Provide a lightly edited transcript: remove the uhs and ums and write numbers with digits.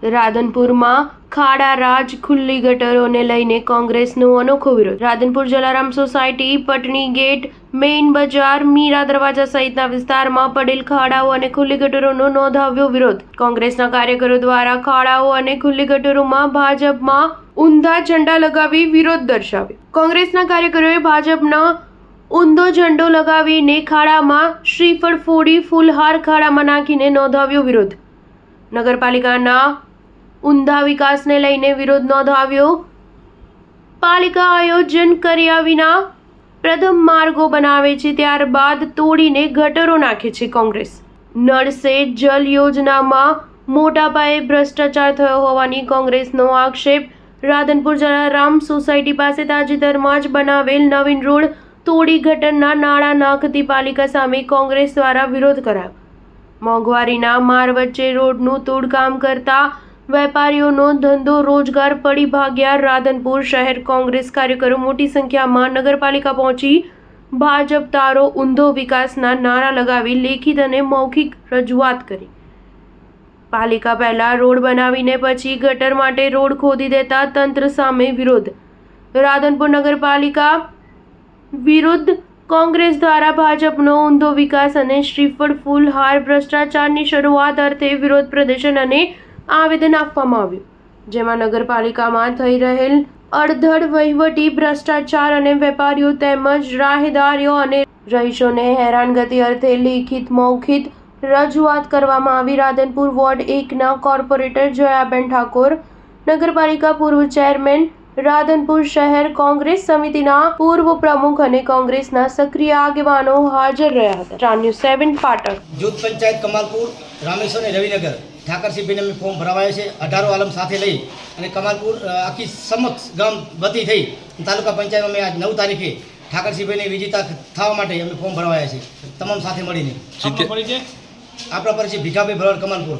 રાધનપુરમાં ખાડા રાજ ખુલ્લી ગટરોને લઈને કોંગ્રેસનો અનોખો વિરોધ। Radhanpur Jalaram society, Patni gate, main બજાર, મીરા દરવાજા સહિતના વિસ્તારમાં પડેલ ખાડાઓ અને ખુલ્લી ગટરોનો નોંધાવ્યો વિરોધ। કોંગ્રેસના કાર્યકરો દ્વારા ખાડાઓ અને ખુલ્લી ગટરોમાં ભાજપમાં ઊંધા ઝંડા લગાવી વિરોધ દર્શાવ્યો। કોંગ્રેસના કાર્યકરોએ ભાજપના ઊંધો ઝંડો લગાવીને ખાડામાં શ્રીફળ ફોડી ફૂલહાર ખાડામાં નાખીને નોંધાવ્યો વિરોધ। નગરપાલિકાના ઊંધા વિકાસને લઈને વિરોધ નોંધાવ્યો। પાલિકા આયોજન કર્યા વિના પ્રથમ માર્ગો બનાવે છે, ત્યારબાદ તોડીને ગટરો નાખે છે કોંગ્રેસ। નળ સે જલ યોજનામાં મોટા પાયે ભ્રષ્ટાચાર થયો હોવાની કોંગ્રેસનો આક્ષેપ। રાધનપુર જલારામ સોસાયટી પાસે તાજેતરમાં જ બનાવેલ નવીન રોડ તોડી ગટરના નાળા નાખતી પાલિકા સામે કોંગ્રેસ દ્વારા વિરોધ કરાયો। મોંઘવારીના માર વચ્ચે રોડનું તોડકામ કરતા વેપારીઓનો ધંધો રોજગાર પડી ભાગ્યા। રાધનપુર શહેર કોંગ્રેસ કાર્યકરો મોટી સંખ્યામાં નગરપાલિકા પહોંચી ભાજપ તારો ઊંધો વિકાસના નારા લગાવી લેખિત અને મૌખિક રજૂઆત કરી। પાલિકા પહેલા રોડ બનાવીને પછી ગટર માટે રોડ ખોદી દેતા તંત્ર સામે વિરોધ। રાધનપુર નગરપાલિકા વિરુદ્ધ કોંગ્રેસ દ્વારા ભાજપનો ઊંધો વિકાસ અને શ્રીફળ ફૂલહાર ભ્રષ્ટાચારની શરૂઆત અર્થે વિરોધ પ્રદર્શન અને આવેદન આપવામાં આવ્યું, જેમાં નગરપાલિકામાં થઈ રહેલ અડધડ વહીવટી ભ્રષ્ટાચાર અને વેપારીઓ તેમજ રાહદારીઓ અને રહીશોને હેરાનગતિ અર્થે લેખિત મૌખિક રજૂઆત કરવામાં આવી। રાધનપુર વોર્ડ 1ના કોર્પોરેટર જયાબેન ઠાકોર, નગરપાલિકા પૂર્વ ચેરમેન, રાધનપુર શહેર કોંગ્રેસ સમિતિના પૂર્વ પ્રમુખ અને કોંગ્રેસના સક્રિય આગેવાનો હાજર રહ્યા હતા। ન્યૂઝ 7 પાટણ જૂથ પંચાયત કમાલપુર, રામેશ્વર અને રવિનગર ઠાકરસિંહભાઈને અમે ફોર્મ ભરાવાયા છે। 18 આલમ સાથે લઈ અને કમાલપુર આખી સમક્ષ ગામ વતી થઈ તાલુકા પંચાયતમાં અમે આજ 9 તારીખે ઠાકરસિંહભાઈને વિજેતા થવા માટે અમે ફોર્મ ભરાવાયા છે, તમામ સાથે મળીને। આપણા પરિચય ભીખાભાઈ ભરવાડ કમાલપુર।